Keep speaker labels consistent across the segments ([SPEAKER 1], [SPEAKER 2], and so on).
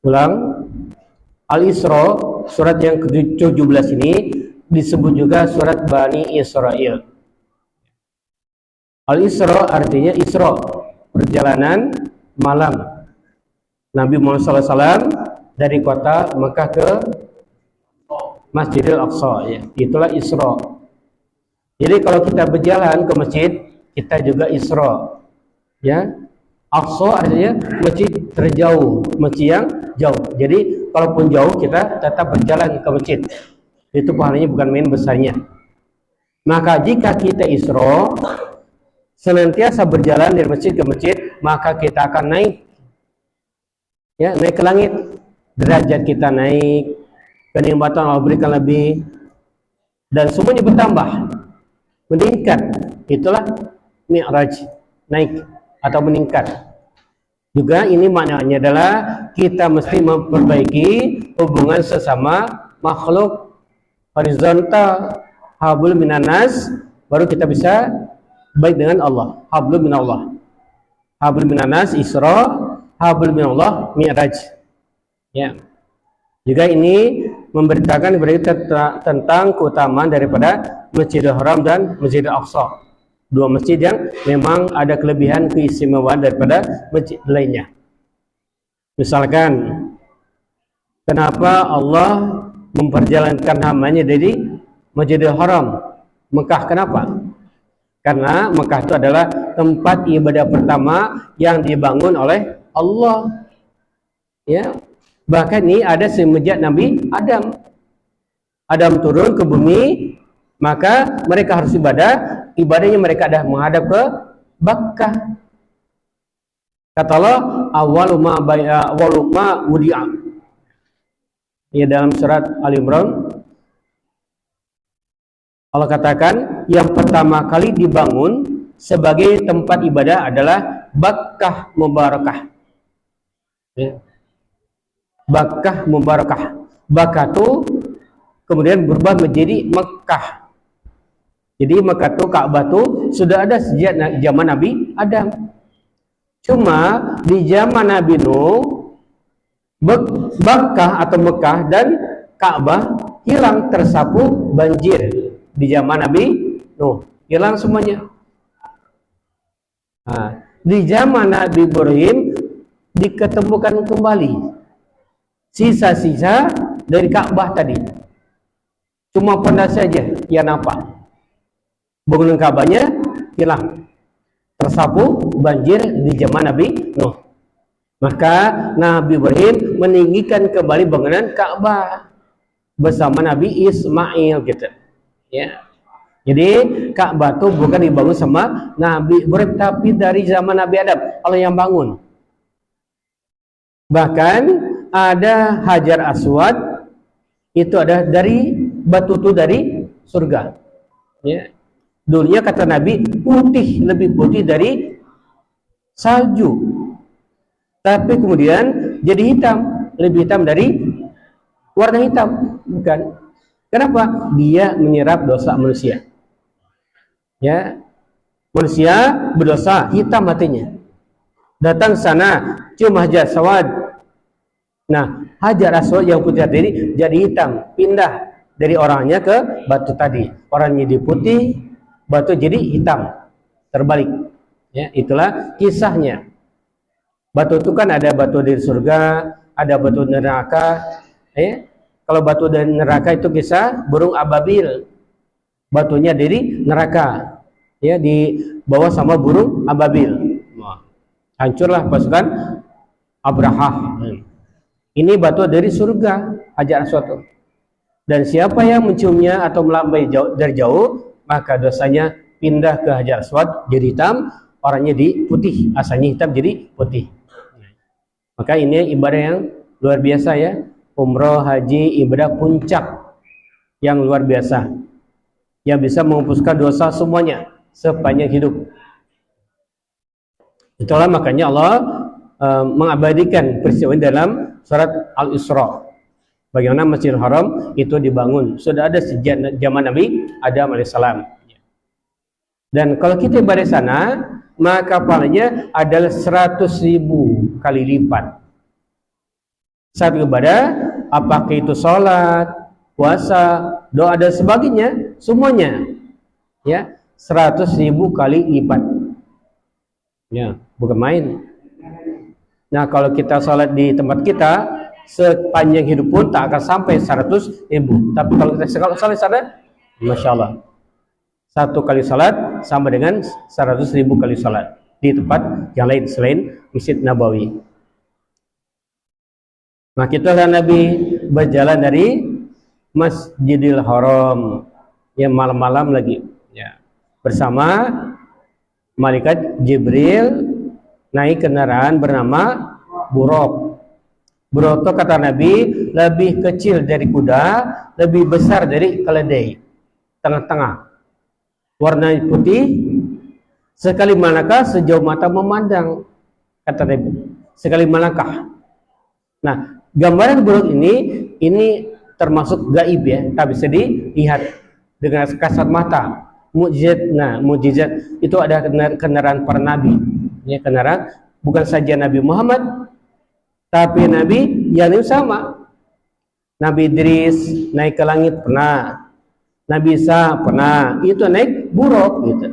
[SPEAKER 1] Ulang. Al-Isra, surat yang ke-17 ini disebut juga surat Bani Israel. Al-Isra artinya Isra, perjalanan malam. Nabi Muhammad SAW dari kota Mekah ke Masjidil Aqsa, ya. Itulah Isra. Jadi kalau kita berjalan ke masjid, kita juga Isra, ya. Aqsa artinya masjid terjauh, masjid yang jauh. Jadi kalaupun jauh kita tetap berjalan ke masjid. Itu pahalanya bukan main besarnya. Maka jika kita Isra, senantiasa berjalan dari masjid ke masjid, maka kita akan naik, ya, naik ke langit. Derajat kita naik, kenikmatan Allah berikan lebih, dan semuanya bertambah, meningkat. Itulah Mi'raj, naik atau meningkat. Juga ini maknanya adalah kita mesti memperbaiki hubungan sesama makhluk horizontal, hablum minanas, baru kita bisa baik dengan Allah. Hablum minallah, hablum minanas Isra, hablum minallah Mi'raj, ya. Juga ini memberitakan kepada kita tentang keutamaan daripada Masjidil Haram dan Masjidil Aqsa, dua masjid yang memang ada kelebihan keistimewaan daripada masjid lainnya. Misalkan, kenapa Allah memperjalankan hambanya dari Masjidil Haram Mekah? Kenapa? Karena Mekah itu adalah tempat ibadah pertama yang dibangun oleh Allah, ya. Bahkan ini ada semenjak Nabi Adam. Adam turun ke bumi, maka mereka harus ibadah. Ibadahnya mereka ada menghadap ke Bakkah. Kata Allah, awwalu ma wudi'a. Ya, dalam surat Al-Imran Allah katakan yang pertama kali dibangun sebagai tempat ibadah adalah Bakkah Mubarakah, ya. Bakkah Mubarakah. Bakkah itu kemudian berubah menjadi Mekah. Jadi Mekah itu, Ka'bah itu sudah ada sejak zaman Nabi Adam. Cuma di zaman Nabi Nuh, Bakkah atau Mekah dan Ka'bah hilang tersapu banjir. Di zaman Nabi Nuh hilang semuanya. Nah, di zaman Nabi Ibrahim diketemukan kembali sisa-sisa dari Ka'bah tadi. Cuma pondasi saja yang nampak. Bangunan Ka'bahnya hilang, tersapu banjir di zaman Nabi Nuh. Maka Nabi Ibrahim meninggikan kembali bangunan Ka'bah bersama Nabi Ismail, gitu, ya. Jadi Ka'bah itu bukan dibangun sama Nabi Ibrahim, tapi dari zaman Nabi Adam Allah yang bangun. Bahkan ada Hajar Aswad, itu ada dari batu itu dari surga, ya. Dulunya kata Nabi putih, lebih putih dari salju, tapi kemudian jadi hitam, lebih hitam dari warna hitam. Bukan. Kenapa? Dia menyerap dosa manusia, ya. Manusia berdosa, hitam hatinya. Datang sana cium Hajar Aswad. Nah, Hajar Aswad yang putih tadi jadi hitam, pindah dari orangnya ke batu tadi. Orangnya jadi putih, batu jadi hitam, terbalik, ya. Itulah kisahnya. Batu itu kan ada batu dari surga, ada batu neraka, ya. Kalau batu dari neraka itu kisah burung ababil, batunya dari neraka, ya, dibawa sama burung ababil. Hancurlah pasukan Abrahah. Ini batu dari surga, Hajar Aswad. Dan siapa yang menciumnya atau melambai dari jauh, maka dosanya pindah ke Hajar Aswad jadi hitam, orangnya di putih, asalnya hitam jadi putih. Maka ini ibadah yang luar biasa, ya. Umroh, haji, ibadah puncak yang luar biasa, yang bisa menghapuskan dosa semuanya sepanjang hidup. Itulah makanya Allah mengabadikan peristiwa ini dalam surat Al-Isra. Bagaimana Masjidil Haram itu dibangun, sudah ada sejak zaman Nabi Adam alaihissalam. Dan kalau kita ibadah sana, maka pahalanya adalah 100.000 kali lipat. Saat ibadah, apakah itu sholat, puasa, doa dan sebagainya, semuanya ya 100.000 kali lipat. Ya, bukan main. Nah, kalau kita sholat di tempat kita sepanjang hidup pun tak akan sampai 100.000. Tapi kalau kita sholat sana, masya Allah, satu kali sholat sama dengan 100.000 kali sholat di tempat yang lain selain Masjid Nabawi. Nah, kita Nabi berjalan dari Masjidil Haram yang malam-malam lagi ya, bersama malaikat Jibril naik kendaraan bernama Buraq. Buraq itu kata Nabi lebih kecil dari kuda, lebih besar dari keledai, tengah-tengah, warna putih, sekali melangkah sejauh mata memandang, kata Nabi, sekali melangkah. Nah, gambaran buruk ini termasuk gaib ya, tak bisa dilihat dengan kasat mata. Mukjizat, nah mukjizat itu ada kendaraan para nabi, ya kendaraan bukan saja Nabi Muhammad, tapi Nabi yang sama. Nabi Idris naik ke langit pernah, Nabi Isa pernah, itu naik buruk gitu.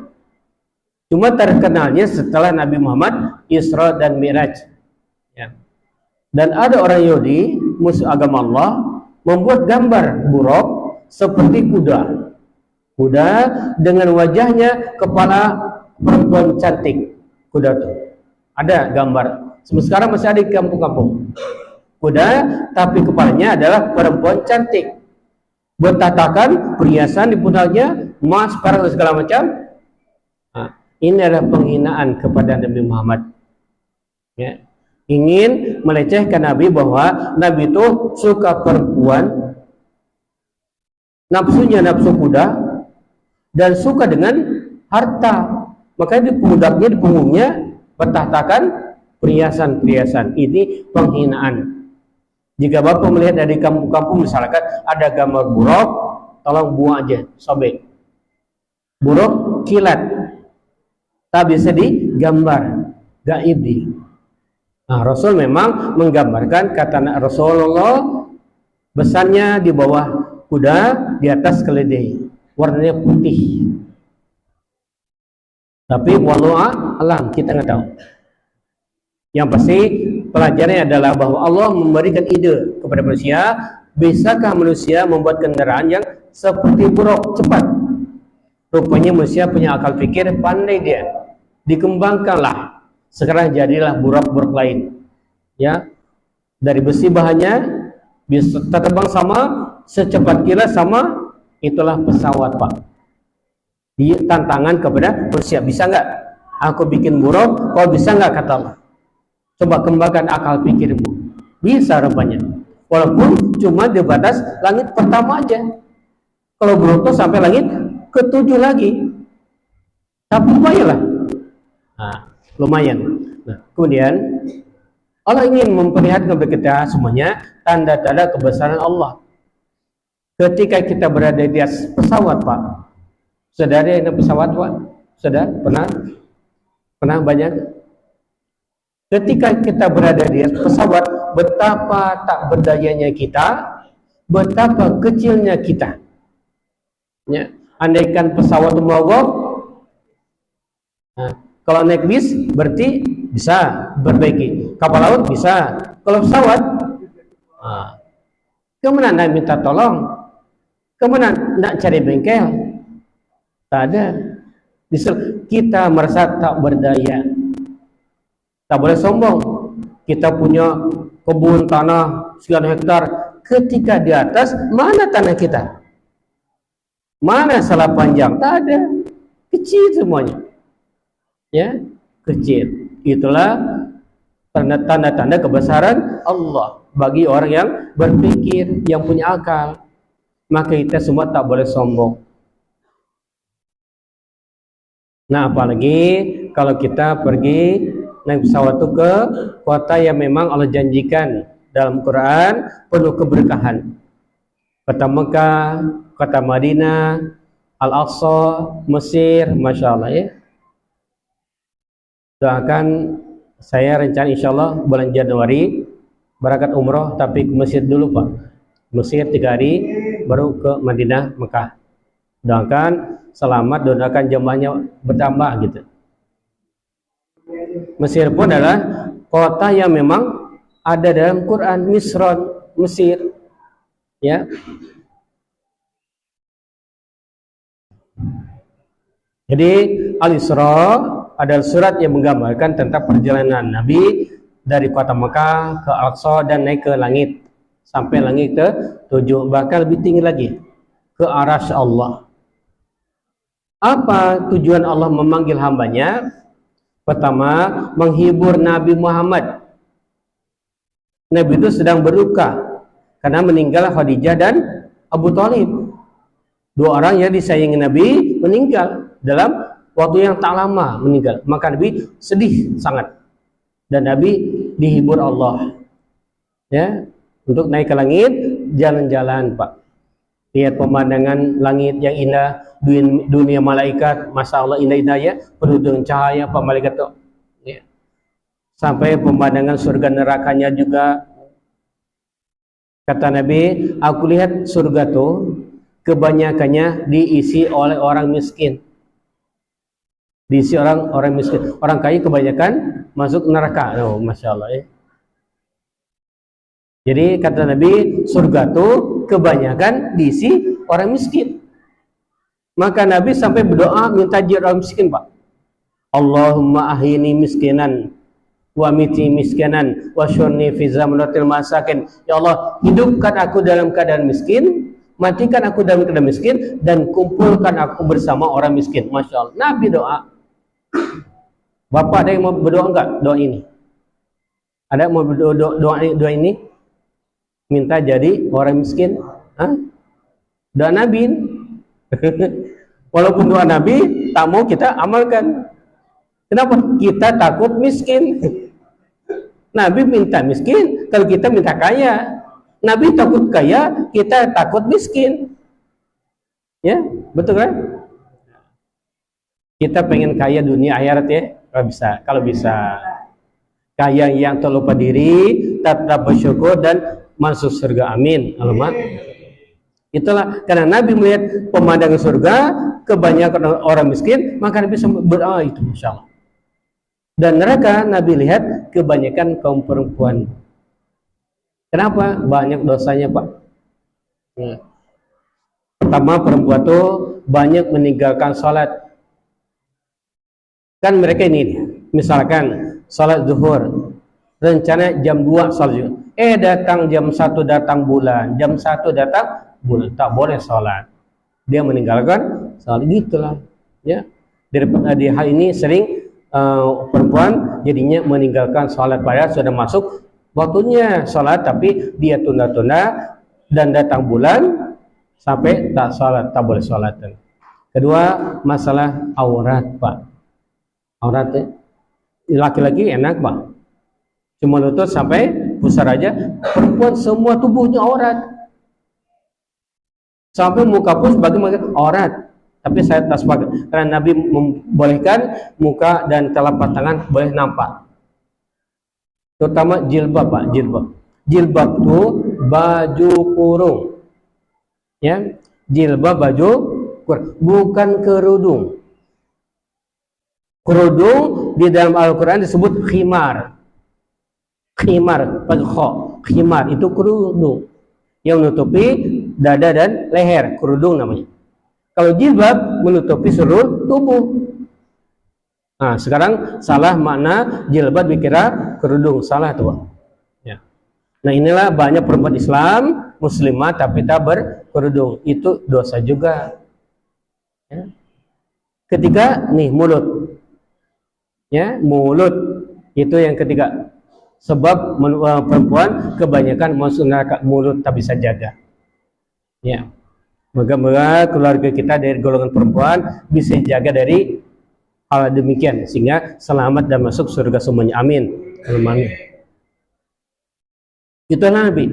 [SPEAKER 1] Cuma terkenalnya setelah Nabi Muhammad Isra dan Mi'raj. Ya. Dan ada orang Yahudi, musuh agama Allah, membuat gambar buruk seperti kuda. Kuda dengan wajahnya kepala perempuan cantik. Kuda itu ada gambar. Sekarang masih ada di kampung-kampung. Kuda tapi kepalanya adalah perempuan cantik. Bertatakan perhiasan di pundaknya, emas, perak dan segala macam. Nah, ini adalah penghinaan kepada Nabi Muhammad. Ya. Ingin melecehkan Nabi bahwa Nabi itu suka perempuan, nafsunya nafsu kuda, dan suka dengan harta. Makanya di pundaknya, di punggungnya bertahtakan perhiasan-perhiasan. Ini penghinaan. Jika Bapak melihat dari kampung-kampung misalkan ada gambar buruk, tolong buang aja, sobek. Buruk kilat, tak bisa digambar, gaib di. Nah, Rasul memang menggambarkan, kata Rasulullah, besarnya di bawah kuda, di atas keledai, warnanya putih. Tapi wallahu a'lam, kita nggak tahu. Yang pasti pelajarannya adalah bahwa Allah memberikan ide kepada manusia, bisakah manusia membuat kendaraan yang seperti buruk cepat? Rupanya manusia punya akal pikir, pandai dia, dikembangkanlah. Sekarang jadilah buruk-buruk lain. Ya, dari besi bahannya bisa terbang sama, secepat kilat sama, itulah pesawat Pak. Di tantangan kepada manusia, bisa nggak aku bikin buruk? Kau bisa nggak, kata Allah? Coba kembangkan akal pikirmu. Bisa rupanya. Walaupun cuma di batas langit pertama aja. Kalau buruk itu sampai langit ke-7 lagi. Tapi lumayan lah. Nah, lumayan. Nah, kemudian Allah ingin memperlihatkan kepada kita semuanya tanda-tanda kebesaran Allah. Ketika kita berada di atas pesawat Pak, sudah ada yang pesawat Pak? Sudah? Pernah banyak? Ketika kita berada di atas pesawat, betapa tak berdayanya kita, betapa kecilnya kita. Ya, andaikan pesawat mogok, nah, kalau naik bis berarti bisa berbaiki, kapal laut bisa. Kalau pesawat, nah, kemana nak minta tolong? Kemana nak cari bengkel? Tak ada. Kita merasa tak berdaya. Tak boleh sombong. Kita punya kebun tanah sekian hektar. Ketika di atas, mana tanah kita? Mana salah panjang? Tak ada. Kecil semuanya. Ya, kecil. Itulah tanda-tanda kebesaran Allah bagi orang yang berpikir, yang punya akal. Maka kita semua tak boleh sombong. Nah, apalagi kalau kita pergi naik pesawat itu ke kota yang memang Allah janjikan dalam Quran penuh keberkahan. Kota Mekah, kota Madinah, Al-Aqsa, Mesir, Masya Allah ya. Doakan saya rencana insya Allah bulan Januari berangkat umroh tapi ke Mesir dulu Pak. Mesir 3 hari baru ke Madinah, Mekah. Doakan selamat, doakan jemaahnya bertambah gitu. Mesir pun adalah kota yang memang ada dalam Quran, Misron, Mesir. Ya. Jadi Al-Isra adalah surat yang menggambarkan tentang perjalanan Nabi dari kota Mekah ke Al-Aqsa dan naik ke langit sampai langit ke-7, bahkan lebih tinggi lagi ke Arasy Allah. Apa tujuan Allah memanggil hambanya? Pertama, menghibur Nabi Muhammad. Nabi itu sedang berduka karena meninggal Khadijah dan Abu Thalib. 2 orang yang disayangi Nabi meninggal dalam waktu yang tak lama meninggal. Maka Nabi sedih sangat. Dan Nabi dihibur Allah. Ya, untuk naik ke langit, jalan-jalan Pak. Lihat pemandangan langit yang indah, dunia malaikat, Masya Allah indah-indah ya, penuh dengan cahaya Pak malaikat tuh. Ya. Sampai pemandangan surga nerakanya juga. Kata Nabi, aku lihat surga tuh kebanyakannya diisi oleh orang miskin. Diisi orang miskin. Orang kaya kebanyakan masuk neraka. Oh, Masya Allah ya. Jadi kata Nabi, surga tuh kebanyakan diisi orang miskin. Maka Nabi sampai berdoa minta jir orang miskin Pak. Allahumma ahyini miskinan wa miti miskinan wa syurni fi zamratil masakin. Ya Allah, hidupkan aku dalam keadaan miskin, matikan aku dalam keadaan miskin, dan kumpulkan aku bersama orang miskin. Masya Allah. Nabi doa. Bapak ada yang mau berdoa enggak doa ini? Ada yang mau berdoa doa ini? Minta jadi orang miskin? Hah? Doa Nabi. Walaupun doa Nabi tak mau kita amalkan. Kenapa? Kita takut miskin. Nabi minta miskin, kalau kita minta kaya. Nabi takut kaya, kita takut miskin. Ya, betul kan? Kita pengen kaya dunia akhirat ya, kalau bisa. Kaya yang tak lupa diri, tetap bersyukur dan masuk surga. Amin. Allahumma. Itulah karena Nabi melihat pemandangan surga, kebanyakan orang miskin, maka Nabi berdoa itu, Masya Allah. Dan neraka Nabi lihat kebanyakan kaum perempuan. Kenapa? Banyak dosanya Pak. Pertama, perempuan itu banyak meninggalkan sholat. Kan mereka ini, misalkan sholat zuhur, rencana jam 2 sholat zuhur. Datang jam 1 datang bulan, jam 1 datang bulan, tak boleh sholat. Dia meninggalkan sholat, gitulah. Ya, di hal ini sering perempuan jadinya meninggalkan sholat padahal sudah masuk waktunya sholat, tapi dia tunda-tunda dan datang bulan sampai tak sholat, tak boleh sholat. Kedua, masalah aurat Pak. Aurat laki-laki enak Pak, cuma lutut sampai pusar aja. Perempuan semua tubuhnya aurat, sampai muka pun sebagai aurat. Tapi saya tak sepakat, karena Nabi membolehkan muka dan telapak tangan boleh nampak. Terutama jilbab Pak, jilbab. Jilbab itu baju kurung. Ya, jilbab baju kurung, bukan kerudung. Kerudung di dalam Al-Quran disebut khimar. Khimar, khimar itu kerudung yang menutupi dada dan leher, kerudung namanya. Kalau jilbab menutupi seluruh tubuh. Nah, sekarang salah makna jilbab dikira kerudung, salah tuh. Ya. Nah, inilah banyak perempuan Islam, muslimah tapi tak berkerudung. Itu dosa juga. Ya. Ketiga, nih mulut. Ya, mulut itu yang ketiga. Sebab perempuan kebanyakan masuk neraka, mulut tak bisa jaga. Ya. Moga-moga keluarga kita dari golongan perempuan bisa jaga dari hal demikian sehingga selamat dan masuk surga semuanya. Amin. Amin. Itulah Nabi.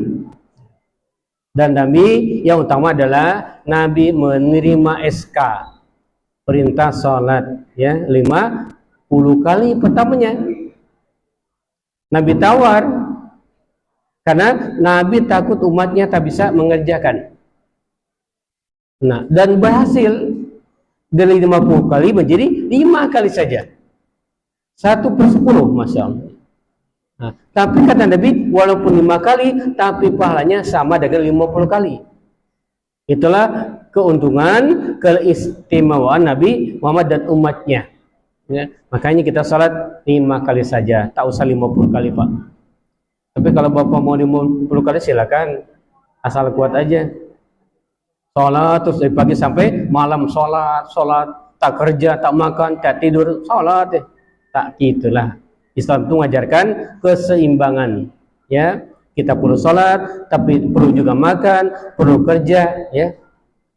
[SPEAKER 1] Dan Nabi yang utama adalah Nabi menerima SK perintah sholat ya 50 kali pertamanya. Nabi tawar Karena Nabi takut umatnya tak bisa mengerjakan. Nah, dan berhasil dari 50 kali menjadi 5 kali saja. 1/10, Masya Allah. Nah, tapi kata Nabi, walaupun 5 kali, tapi pahalanya sama dengan 50 kali. Itulah keuntungan, keistimewaan Nabi Muhammad dan umatnya. Ya, makanya kita salat 5 kali saja, tak usah 50 kali, Pak. Tapi kalau Bapak mau 50 kali silakan, asal kuat aja. Salat terus dari pagi sampai malam, salat, tak kerja, tak makan, tak tidur, salat. Tak gitulah. Islam itu mengajarkan keseimbangan. Ya, kita perlu salat, tapi perlu juga makan, perlu kerja. Ya,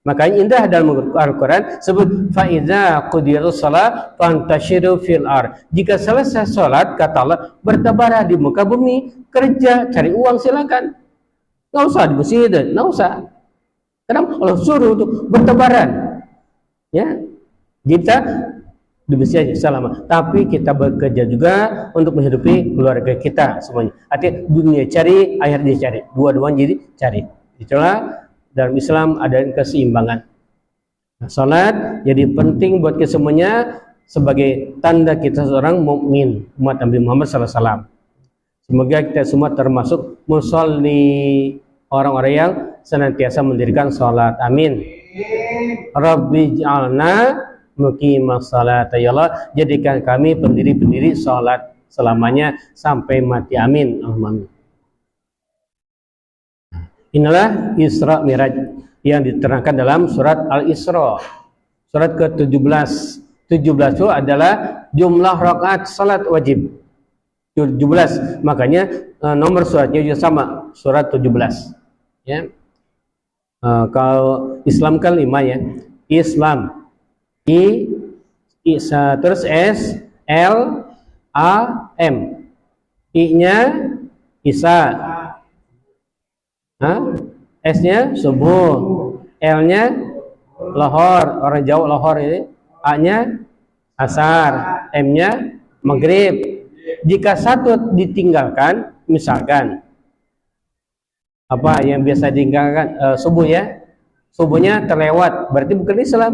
[SPEAKER 1] makanya indah dalam Al-Quran sebut faiza qudiyatus shalah fantashiru fil ard. Jika selesai salat, kata Allah, bertebaran di muka bumi, kerja, cari uang silakan. Nggak usah di masjid, nggak usah. Karena Allah suruh untuk bertebaran. Ya, kita di masjid aja selama. Tapi kita bekerja juga untuk menghidupi keluarga kita semuanya. Artinya dunia cari, akhir dia cari. Dua-duanya jadi cari. Itulah dalam Islam ada keseimbangan. Nah, salat jadi penting buat kita semuanya sebagai tanda kita seorang mukmin umat Nabi Muhammad SAW. Semoga kita semua termasuk musolli, orang-orang yang senantiasa mendirikan salat. Amin. Rabbi ja'alna muqimas salat. Ya Allah, jadikan kami pendiri-pendiri salat selamanya sampai mati. Amin. Amin. Inilah Isra Miraj yang diterangkan dalam surat Al-Isra. Surat ke-17. 17 itu adalah jumlah rakaat salat wajib. 17. Makanya nomor suratnya juga sama, surat 17. Ya. Kalau Islam kan 5 ya. Islam. Terus S L A M. I-nya Isa. S-nya subuh, L-nya lohor, orang Jawa lohor ini, A-nya asar, M-nya maghrib. Jika satu ditinggalkan, misalkan apa yang biasa ditinggalkan, subuh ya, subuhnya terlewat, berarti bukan Islam,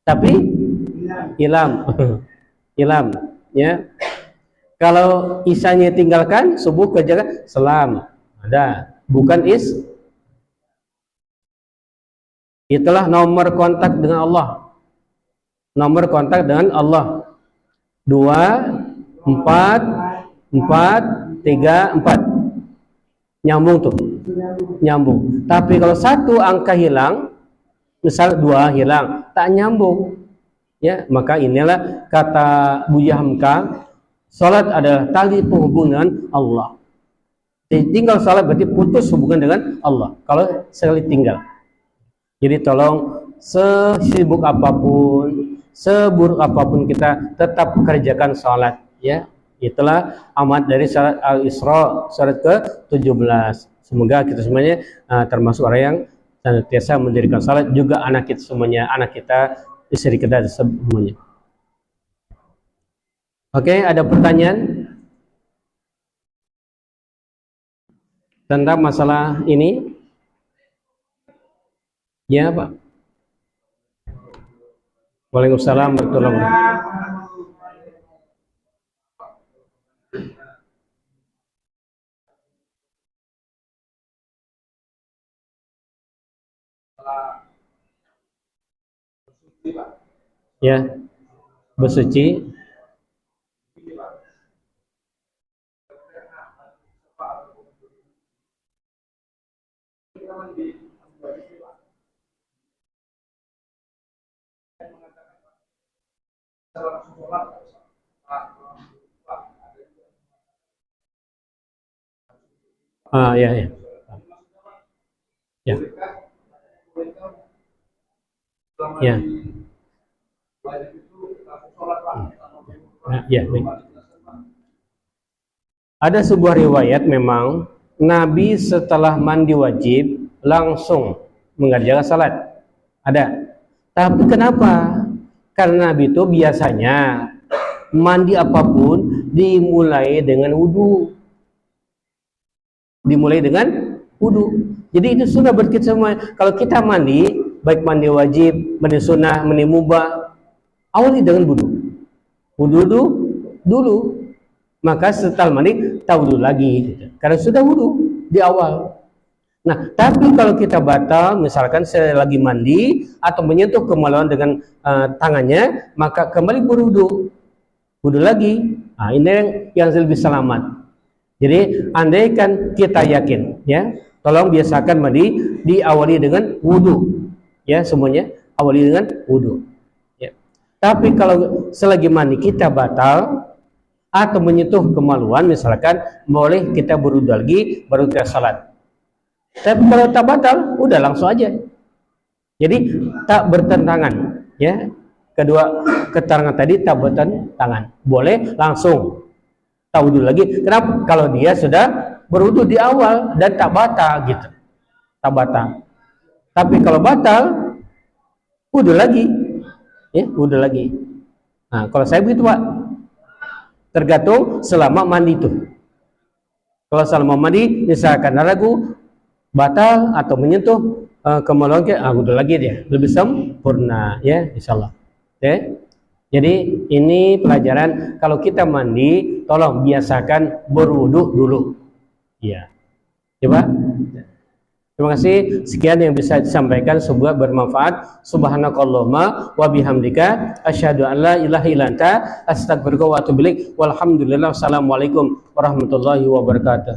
[SPEAKER 1] tapi ilam, ilam, ya. Kalau isanya tinggalkan, subuh kerjakan selam, ada. Bukan itulah nomor kontak dengan Allah. Nomor kontak dengan Allah 2 4 4 3 4. Nyambung tuh. Nyambung. Tapi kalau satu angka hilang, misal 2 hilang, tak nyambung. Ya, maka inilah kata Buya Hamka, salat adalah tali penghubungan Allah. Tinggal salat berarti putus hubungan dengan Allah kalau sekali tinggal. Jadi tolong sesibuk apapun, seburuk apapun kita tetap kerjakan salat ya. Itulah amat dari salat Al-Isra surat ke-17. Semoga kita semuanya termasuk orang yang senantiasa mendirikan salat, juga anak kita semuanya, anak kita, istri kita semuanya. Oke, ada pertanyaan tentang masalah ini? Ya, Pak. Waalaikumsalam warahmatullahi wabarakatuh. Ya, bersuci. Ya, ya. Ya. Ya. Ya, baik. Ada sebuah riwayat memang Nabi setelah mandi wajib langsung mengerjakan salat. Ada. Tapi kenapa? Karena Nabi itu biasanya mandi apapun dimulai dengan wudu. dimulai dengan wudu. Jadi itu sunnah buat kita semua. Kalau kita mandi, baik mandi wajib, mandi sunnah, mandi mubah, awali dengan wudu. Wudu dulu, maka setelah mandi tak wudu lagi, karena sudah wudu di awal. Nah, tapi kalau kita batal, misalkan saya lagi mandi atau menyentuh kemaluan dengan tangannya, maka kembali berwudu, wudu lagi. Nah, ini yang lebih selamat. Jadi, andaikan kita yakin, ya, tolong biasakan mandi diawali dengan wudu, ya, semuanya awali dengan wudu. Ya. Tapi kalau selagi mandi kita batal atau menyentuh kemaluan, misalkan boleh kita berwudu lagi baru kita salat. Tapi kalau tak batal, udah langsung aja. Jadi tak bertentangan, ya. Kedua keterangan tadi tak bertentangan. Boleh langsung tak wudu lagi. Kenapa? Kalau dia sudah berwudu di awal dan tak batal gitu. Tak batal. Tapi kalau batal, wudu lagi. Ya, wudu lagi. Nah, kalau saya begitu, Pak. Tergantung selama mandi itu. Kalau selama mandi misalkan ragu batal atau menyentuh kemaluan kita, wudu lagi dia, lebih sempurna, ya, insyaallah. Oke. Jadi ini pelajaran kalau kita mandi, tolong biasakan berwudu dulu. Ya. Coba. Terima kasih. Sekian yang bisa disampaikan, semoga bermanfaat. Subhanakallahumma wa bihamdika asyhadu an la ilaha illa anta astaghfiruka wa atubu ilaik. Walhamdulillah. Wassalamualaikum warahmatullahi wabarakatuh.